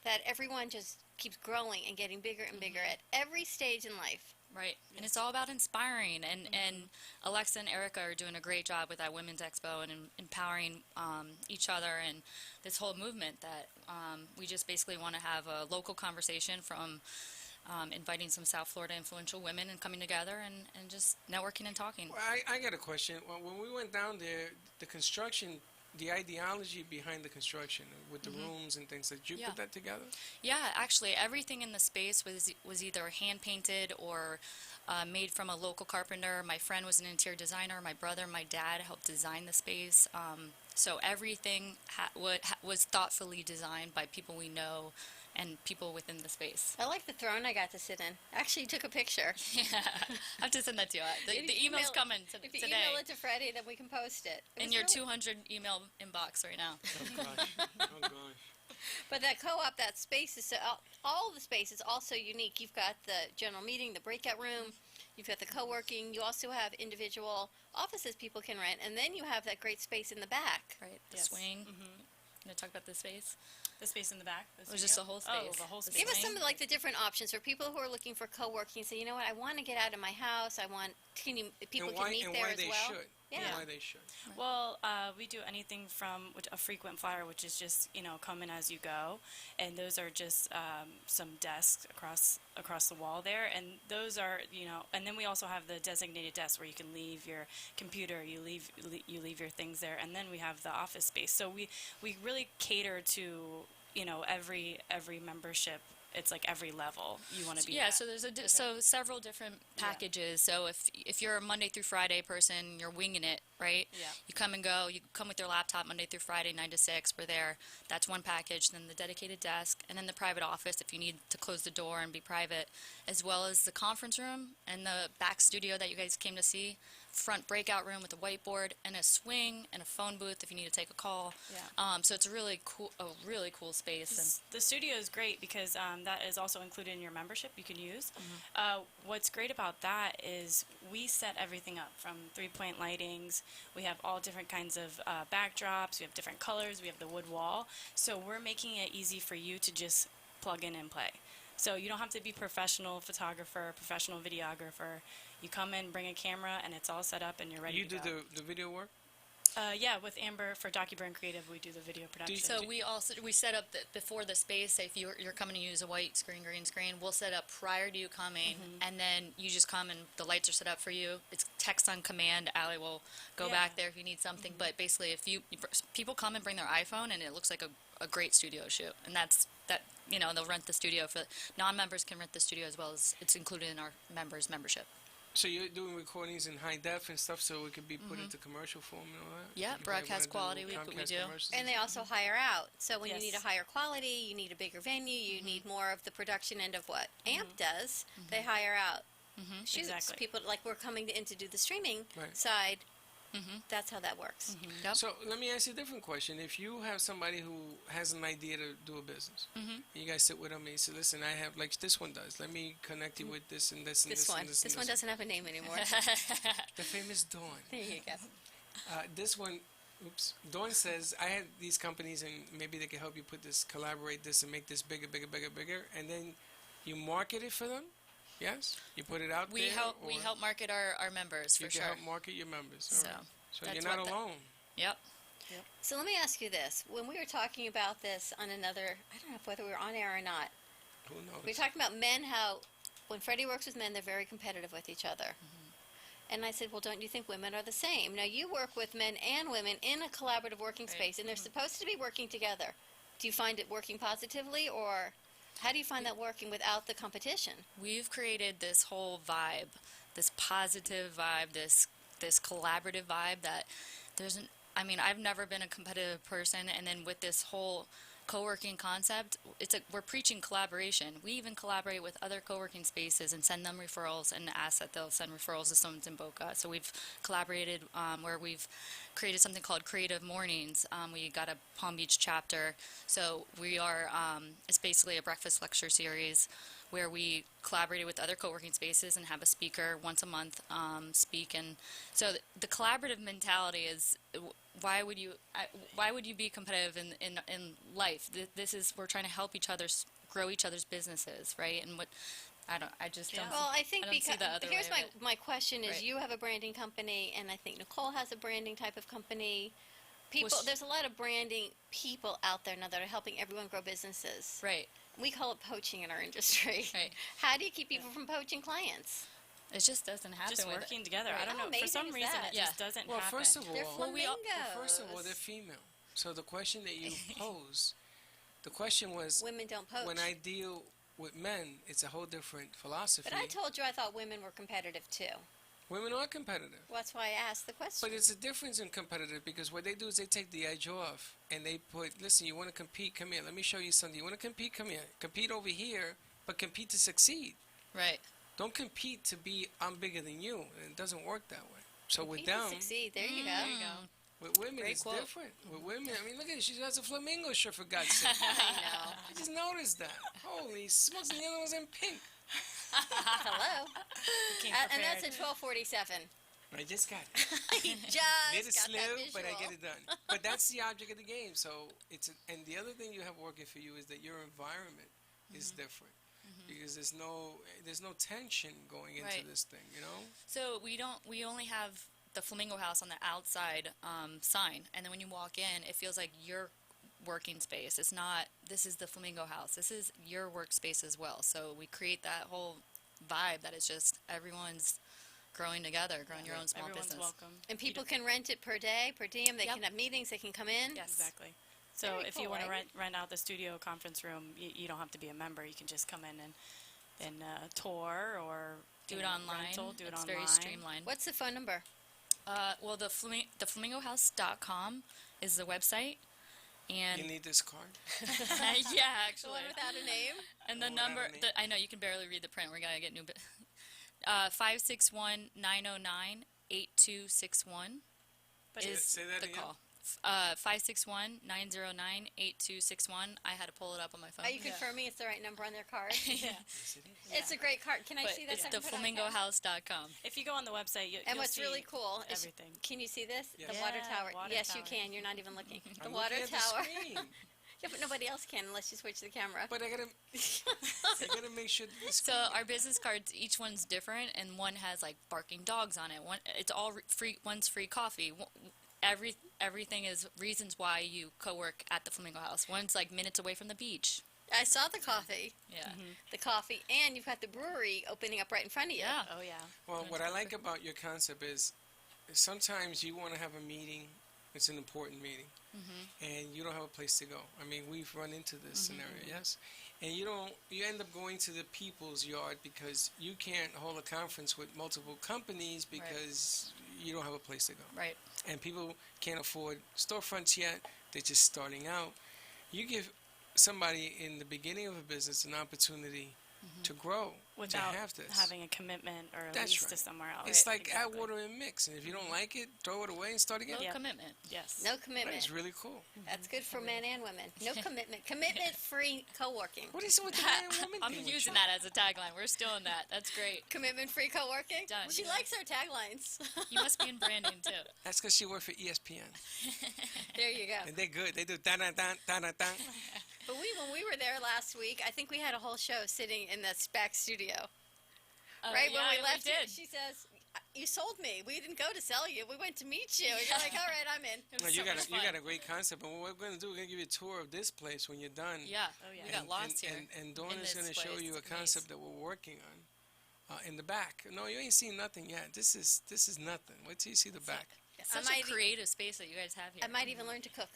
that everyone just keeps growing and getting bigger and bigger at every stage in life. Right. And it's all about inspiring. And Alexa and Erica are doing a great job with that Women's Expo and empowering each other and this whole movement that we just basically want to have a local conversation from inviting some South Florida influential women and coming together and just networking and talking. Well, I got a question. Well, when we went down there, the construction, the ideology behind the construction with the rooms and things, did you Yeah. put that together? Yeah, actually, everything in the space was either hand painted or made from a local carpenter. My friend was an interior designer. My brother and my dad helped design the space. So everything was thoughtfully designed by people we know and people within the space. I like the throne I got to sit in. Actually, you took a picture. Yeah, I have to send that to you. If The you email's email- coming If you today email it to Freddie, then we can post it. It in was your really- 200 email inbox right now. Oh, gosh. Oh, gosh. But that co-op, that space is all the space is also unique. You've got the general meeting, the breakout room. You've got the co-working. You also have individual offices people can rent, and then you have that great space in the back. Right, the Yes. swing. Gonna talk about the space. The space in the back. It was just the whole Oh, space. the whole The space. Give us swing. some of like the different options for people who are looking for co-working. Say, you know what, I want to get out of my house. People and can why, meet and there why as they well. should. Yeah. And why they should. Well, we do anything from a frequent flyer, which is just come in as you go, and those are just some desks across the wall there, and those are and then we also have the designated desk where you can leave your computer, you leave your things there, and then we have the office space. So we really cater to every membership. It's like every level you want to be. Yeah, at. so there's several different packages. So if you're a Monday through Friday person, you're winging it, right? Yeah. You come and go. You come with your laptop Monday through Friday, 9 to 6. We're there. That's one package. Then the dedicated desk, and then the private office if you need to close the door and be private, as well as the conference room and the back studio that you guys came to see. Front breakout room with a whiteboard and a swing and a phone booth if you need to take a call. Yeah. So it's a really cool space. The studio is great because that is also included in your membership you can use. What's great about that is we set everything up from 3-point lightings. We have all different kinds of backdrops. We have different colors. We have the wood wall. So we're making it easy for you to just plug in and play. So you don't have to be professional photographer, professional videographer. You come in, bring a camera, and it's all set up, and you're ready You to do go. the video work? Yeah, with Amber for DocuBurn Creative, we do the video production. So we set up before the space. Say if you're coming to use a white screen, green screen, we'll set up prior to you coming, and then you just come and the lights are set up for you. It's text on command. Allie will go Yeah. back there if you need something. But basically, if people come and bring their iPhone, and it looks like a great studio shoot, and that's that. They'll rent the studio. For non-members can rent the studio as well as it's included in our members membership. So you're doing recordings in high def and stuff, so it could be put into commercial form and all that. Yeah, If you broadcast wanna quality, we Comcast do. commercials And they also hire out. So when Yes. you need a higher quality, you need a bigger venue, you need more of the production end of what AMP does, they hire out shoots. Exactly. People like we're coming in to do the streaming Right. side. That's how that works. Yep. So let me ask you a different question. If you have somebody who has an idea to do a business, you guys sit with them and you say, "Listen, I have like this one does. Let me connect you with this and this and this, This one. and this. This and one this." doesn't have a name anymore. The famous Dawn. There you go. This one, Dawn says, I had these companies and maybe they can help you put this, collaborate this and make this bigger, bigger, bigger, bigger. And then you market it for them? Yes? You put it out We there? we or help market our members for you can sure. help market your members. So, All right. So that's you're not what the- alone. Yep. So let me ask you this. When we were talking about this on another, I don't know whether we were on air or not, Who knows? we were talking about men, how when Freddie works with men, they're very competitive with each other. And I said, well, don't you think women are the same? Now, you work with men and women in a collaborative working Right. space, and they're supposed to be working together. Do you find it working positively, or how do you find that working without the competition? We've created this whole vibe, this positive vibe, this collaborative vibe that I've never been a competitive person, and then with this whole co-working concept, we're preaching collaboration. We even collaborate with other co-working spaces and send them referrals and ask that they'll send referrals to someone in Boca. So we've collaborated where we've created something called Creative Mornings. We got a Palm Beach chapter. So we are, it's basically a breakfast lecture series where we collaborated with other co-working spaces and have a speaker once a month speak. And so the collaborative mentality is, why would you be competitive in life? We're trying to help each other grow each other's businesses, right? And I just don't. Well, I think I don't see because the other here's way of it. my question is, Right. you have a branding company, and I think Nicole has a branding type of company. People, Well, there's a lot of branding people out there now that are helping everyone grow businesses. Right. We call it poaching in our industry. Right. How do you keep people from poaching clients? It just doesn't happen. Just with working together. Right. I don't How know. For amazing some is reason, that? it Yeah. just doesn't Well, happen. first of all, They're we all- flamingos. they're female. So the question that you pose, the question was, Women don't poach. when I deal with men, it's a whole different philosophy. But I told you I thought women were competitive too. Women are competitive. Well, that's why I asked the question. But it's a difference in competitive because what they do is they take the edge off and they put, listen, you want to compete? Come here. Let me show you something. You want to compete? Come here. Compete over here, but compete to succeed. Right. Don't compete to be, I'm bigger than you. It doesn't work that way. So with Compete to them, succeed. There you go. There you go. with women, Great it's quote. different. With women, I mean, look at it. She has a flamingo shirt, for God's sake. I know. I just noticed that. Holy smokes, and the other one's in pink. Hello. Came And that's prepared. at 12:47. I just got it. He just Little got slow, that but I get visual. it done. But that's the object of the game. So and the other thing you have working for you is that your environment is different because there's no tension going into Right. this thing. You know. So we only have the Flamingo House on the outside sign, and then when you walk in, it feels like your working space. It's not, this is the Flamingo House. This is your workspace as well. So we create that whole vibe that is just everyone's growing together, growing your own small Everyone's business. welcome. And people can rent it per day, per diem. They Yep. can have meetings. They can come in. Yes. Exactly. So Very if cool, you want to right? rent out the studio conference room, you don't have to be a member. You can just come in and tour or Do you it know, online. rental, do it it's online. very streamlined. What's the phone number? Well, the flamingohouse.com is the website. And You need this card. yeah, The actually. one without a name? And the The one without number, a name. I know you can barely read the print. We're going to get new. 561-909-8261 But is Say that the again. call. 561-909-8261. I had to pull it up on my phone. Are you confirming it's the right number on their card? Yeah. Yes, it is. It's a great card. Can I But see that? it's so I the can put it on camera? flamingohouse.com. If you go on the website, And you'll what's see really cool is, everything. can you see this? Yes. The water Yeah, tower. water Yes, you tower. can. You're not even looking. The I'm water looking at tower. The screen, Yeah, but nobody else can unless you switch the camera. but I gotta make sure. The So screen- our business cards, each one's different, and one has like barking dogs on it. One, it's all free. One's free coffee. Everything is reasons why you co-work at the Flamingo House. One's like minutes away from the beach. I saw the coffee. Yeah. The coffee, and you've got the brewery opening up right in front of you. Yeah. Oh yeah. Well, what I like about your concept is sometimes you want to have a meeting. It's an important meeting, and you don't have a place to go. I mean, we've run into this scenario, yes. And you end up going to the people's yard because you can't hold a conference with multiple companies because you don't have a place to go. Right. And people can't afford storefronts yet. They're just starting out. You give somebody in the beginning of a business an opportunity to grow, Without to have this. having a commitment or a That's lease right. to somewhere else. It's like add Exactly. water and mix, and if you don't like it, throw it away and start again. No Yeah. commitment. Yes. No But commitment. it's really cool. That's good for men and women. No commitment. Commitment-free co-working. What is it with the man and woman I'm thing with using you? that as a tagline. We're still in that. That's great. Commitment-free co-working. Done. She likes our taglines. You must be in branding too. That's because she worked for ESPN, There you go. and they're good. They do da-da-da, da-da-da. But when we were there last week, I think we had a whole show sitting in the SPAC studio. Right yeah, when we left, did. she says, "You sold me. We didn't go to sell you. We went to meet you." And you're like, "All right, I'm in." It was Well, so you got much you fun. got a great concept, and what we're going to do, we're going to give you a tour of this place when you're done. Yeah. Oh, yeah. We got lost here. And Dawn in is this going to show place. you a It's amazing. concept that we're working on in the back. No, you ain't seen nothing yet. This is nothing. Wait till you see the back. Such a creative space that you guys have here. I might even learn to cook.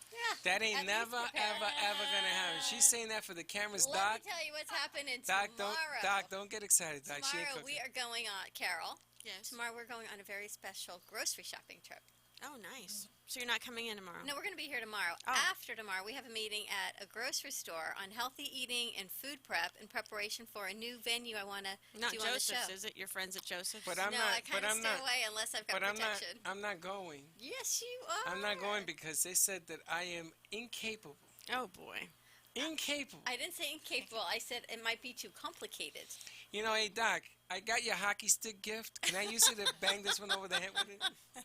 Yeah. That ain't At least never, prepare. ever gonna happen. She's saying that for the cameras, Let Doc. me tell you what's happening Doc, tomorrow. don't get excited, Doc. She ain't Tomorrow cooking. we are going on, Carol. Yes. Tomorrow we're going on a very special grocery shopping trip. Oh, nice. So you're not coming in tomorrow? No, we're going to be here tomorrow. Oh. After tomorrow, we have a meeting at a grocery store on healthy eating and food prep in preparation for a new venue I want to Not do on the show. Joseph's, is it? Your friends at Joseph's? But I'm no, not. I kind But of I'm stay not. away unless I've got But I'm not. protection. I'm not going. Yes, you are. I'm not going because they said that I am incapable. Oh, boy. Incapable. I didn't say incapable. I said it might be too complicated. You know, hey Doc, I got your hockey stick gift. Can I use it to bang this one over the head with it?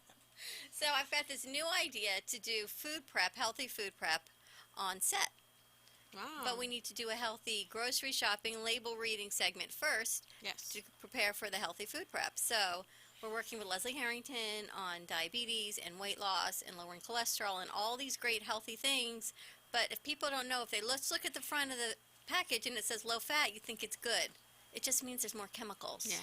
So I've got this new idea to do food prep, healthy food prep on set. Wow. But we need to do a healthy grocery shopping label reading segment first Yes. to prepare for the healthy food prep. So we're working with Leslie Harrington on diabetes and weight loss and lowering cholesterol and all these great healthy things. But if people don't know, let's look at the front of the package and it says low fat, you think it's good. It just means there's more chemicals. Yeah.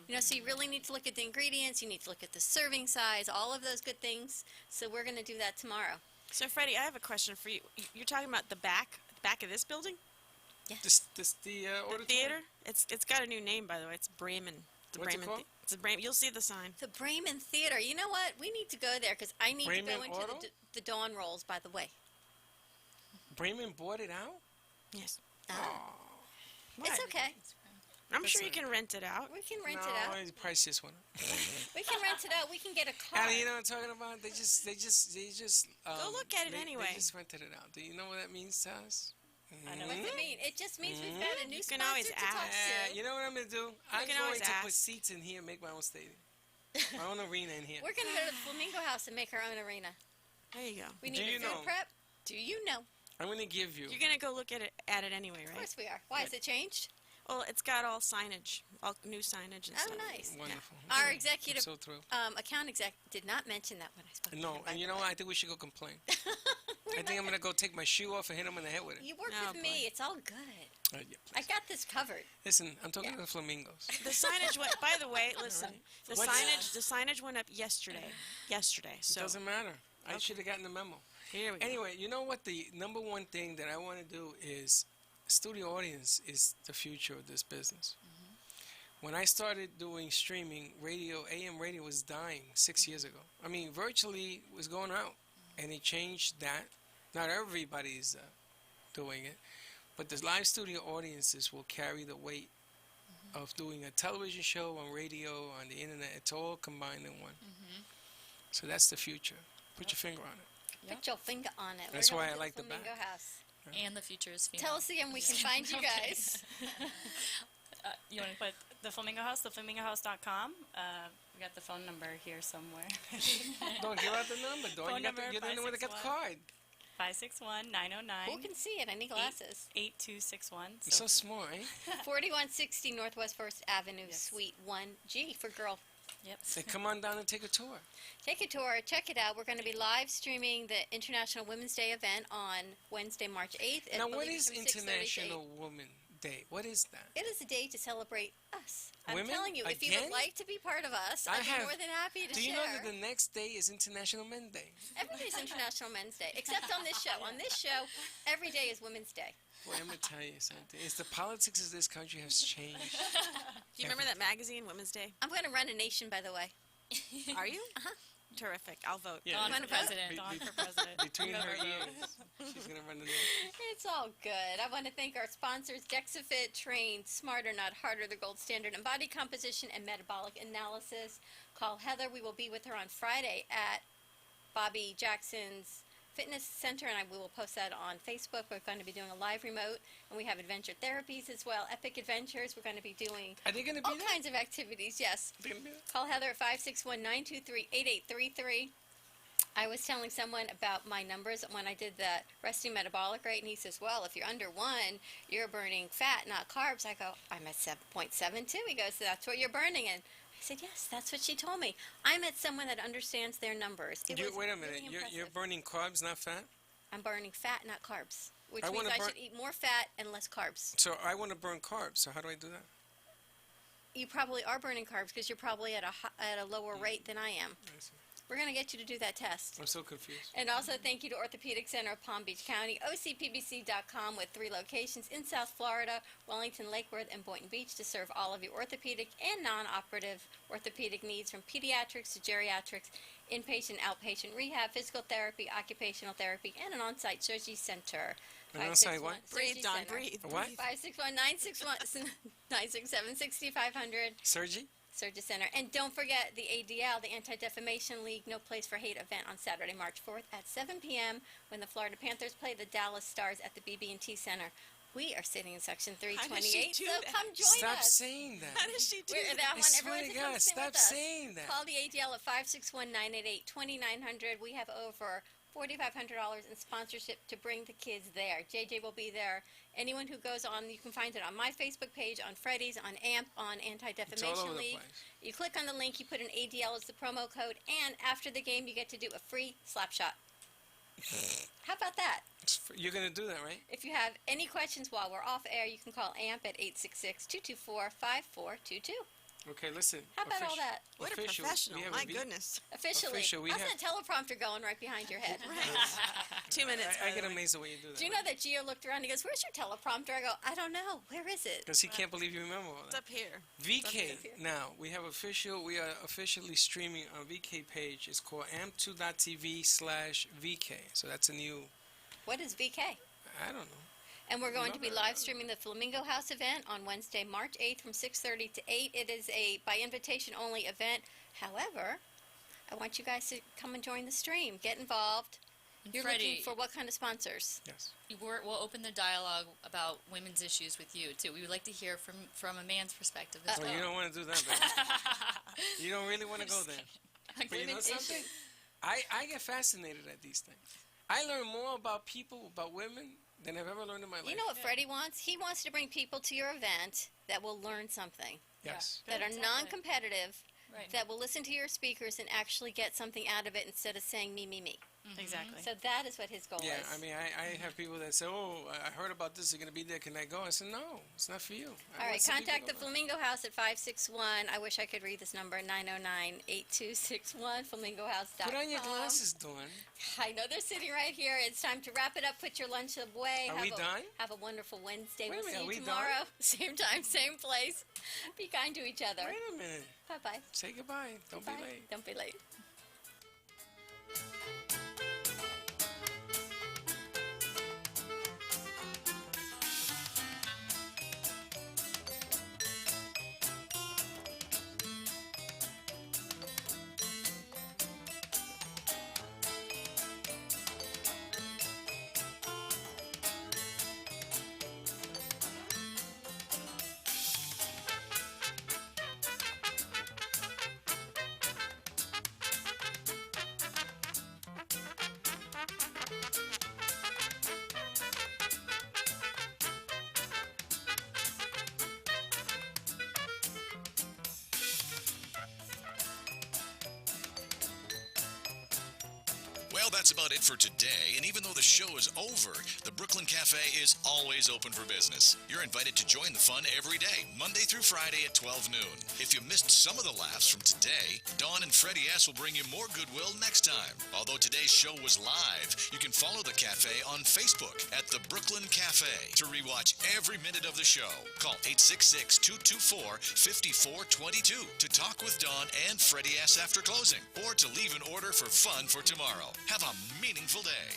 You know, so you really need to look at the ingredients. You need to look at the serving size, all of those good things. So we're going to do that tomorrow. So, Freddie, I have a question for you. You're talking about the back of this building? The The auditorium? theater? It's got a new name, by the way. It's Bremen. The What's it Bremen called? It's a Bremen. You'll see the sign. The Bremen Theater. You know what? We need to go there because I need to go Bremen into Auto? the dawn rolls, by the way. Bremen bought it out? Yes. It's okay. I'm sure you Listen. can rent it out. We can rent no, it out. the price just went up. We can rent it out. We can get a car. Allie, you know what I'm talking about? They just. Go look at it anyway. They just rented it out. Do you know what that means to us? I know. What does it mean? It just means we've got a new You can sponsor always to talk ask. to. You know what I'm gonna do? I'm can going always to put ask. seats in here and make my own stadium. My own arena in here. We're going to go to the Flamingo House and make our own arena. There you go. We Do need a you food know? prep. Do you know? I'm gonna give you. You're gonna go look at it anyway, Of right? course we are. Why has it changed? Well, it's got all signage, all new signage and Oh, stuff. nice. Wonderful. Our I'm executive so thrilled. account exec did not mention that when I spoke to No, him, by and you the know way. what? I think we should go complain. We're I think not I'm gonna go take my shoe off and hit him in the head with it. You work Oh, with me. It's all good. Yeah, I please. got this covered. Listen, I'm talking to the flamingos. The signage went. By the way, listen. The What's- signage went up yesterday. Yesterday. It So doesn't matter. I should have gotten the memo. here we go. Anyway, you know what? The number one thing that I want to do is studio audience is the future of this business. When I started doing streaming, radio, AM radio was dying 6 years ago. I mean, virtually was going out, and they changed that. Not everybody's doing it, but the live studio audiences will carry the weight of doing a television show on radio, on the internet. It's all combined in one. So that's the future. Put your finger on it. Put your finger on it. That's We're why going I to like the Flamingo back. House. And the future is female. Tell us again. We can find you Okay. guys. You want to put the Flamingo House, theflamingohouse.com. We got the phone number here somewhere. Don't give out the number, Dawn. Phone You got the, number, you're the one that got the 561. card. 561-909. Who can see it? I need glasses. 8261. You're so smart, eh? 4160 Northwest First Avenue, Yes. Suite 1G for girl. Yep. Say, come on down and take a tour. Take a tour. Check it out. We're going to be live streaming the International Women's Day event on Wednesday, March 8th. and I Now, what believe is from 6:30 to 8. International Woman Day? What is that? It is a day to celebrate us. I'm Women? telling you, if you Again? would like to be part of us, I I'd be have- more than happy to Do you share. know that the next day is International Men's Day? Every day is International Men's Day, except on this show. On this show, every day is Women's Day. Well, I'm going to tell you something. It's the politics of this country has changed. Do you remember that magazine, Women's Day? I'm going to run a nation, by the way. Are you? Terrific. I'll vote. Yeah, Dawn Run for a vote. president. Dawn for president. Between her ears, she's going to run the nation. It's all good. I want to thank our sponsors, Dexafit, Train, Smarter, Not Harder, the gold standard in body composition and metabolic analysis. Call Heather. We will be with her on Friday at Bobby Jackson's Fitness Center, and we will post that on Facebook. We're going to be doing a live remote, and we have adventure therapies as well, Epic Adventures. We're going to be doing Are they going to be all there? kinds of activities, yes. Are they gonna be there? Call Heather at 561-923-8833. I was telling someone about my numbers when I did the resting metabolic rate, and he says, well, if you're under 1, you're burning fat, not carbs. I go, I'm at 7.72. He goes, so that's what you're burning. And I said, yes, that's what she told me. I met someone that understands their numbers. It was Wait a minute. really You're impressive. burning carbs, not fat? I'm burning fat, not carbs, which I means wanna I burn- should eat more fat and less carbs. So I want to burn carbs. So how do I do that? You probably are burning carbs because you're probably at a lower rate than I am. I see. We're going to get you to do that test. I'm so confused. And also thank you to Orthopedic Center of Palm Beach County, OCPBC.com, with 3 locations in South Florida, Wellington, Lake Worth, and Boynton Beach to serve all of your orthopedic and non-operative orthopedic needs, from pediatrics to geriatrics, inpatient, outpatient rehab, physical therapy, occupational therapy, and an on-site surgery center. An on-site what? Breathe, Don, breathe. A what? 561-967-6500. Surgery? Surgery Center. And don't forget the ADL, the Anti-Defamation League No Place for Hate event on Saturday, March 4th at 7 p.m. when the Florida Panthers play the Dallas Stars at the BB&T Center. We are sitting in section How does 328, she so do that? come join Stop us. saying that. How does she do We're, that? I I want swear everyone to to come God, sing stop with us. saying that. Call the ADL at 561-988-2900. We have over $4,500 in sponsorship to bring the kids there. JJ will be there. Anyone who goes on, you can find it on my Facebook page, on Freddie's, on AMP, on It's all Anti-Defamation over the League. place. You click on the link, you put an ADL as the promo code, and after the game, you get to do a free slap shot. How about that? You're going to do that, right? If you have any questions while we're off air, you can call AMP at 866-224-5422. Okay, listen. How about all that? What a official, professional. we have My a goodness. Officially. Official, we How's have- that teleprompter going right behind your head? 2 minutes. I by get the way. amazed the way you do that. Do you know that Gio looked around and he goes, "Where's your teleprompter?" I go, "I don't know. Where is it?" Because he can't believe you remember all It's that. up here. VK, now, we are officially streaming on VK page. It's called amp2.tv/VK. So that's a new, What is VK? I don't know. And we're going to be No. live streaming the Flamingo House event on Wednesday, March 8th from 6:30 to 8. It is a by invitation only event. However, I want you guys to come and join the stream. Get involved. You're Freddie, looking for what kind of sponsors? Yes. we'll open the dialogue about women's issues with you too. We would like to hear from a man's perspective as Well, well. you don't want to do that, baby. You don't really want to go there. But you know Women's something? issues. I get fascinated at these things. I learn more about people, about women, than I've ever learned in my life. You know what Freddie wants? He wants to bring people to your event that will learn something, Yes. that are non-competitive, Right. that will listen to your speakers and actually get something out of it instead of saying me, me, me. Exactly. So that is what his goal Yeah, is. I mean, I have people that say, "Oh, I heard about this. You're going to be there. Can I go?" I said, "No, it's not for you." All right, contact the Flamingo House at 561. I wish I could read this number, 909-8261, flamingohouse.com. Put on your glasses, Dawn. I know they're sitting right here. It's time to wrap it up. Put your lunch away. Are have we a, done? Have a wonderful Wednesday. Wait a We'll minute, see are you we tomorrow. done? Same time, same place. Be kind to each other. Wait a minute. Bye-bye. Say goodbye. Don't Bye. be late. Don't be late. Well, that's about it for today. And even though the show is over, the Brooklyn Cafe is always open for business. You're invited to join the fun every day, Monday through Friday at 12 noon. If you missed some of the laughs from today, Dawn and Freddie S. will bring you more goodwill next time. Although today's show was live, you can follow the cafe on Facebook at the Brooklyn Cafe to rewatch every minute of the show. Call 866-224-5422 to talk with Dawn and Freddie S. after closing, or to leave an order for fun for tomorrow. Have a meaningful day.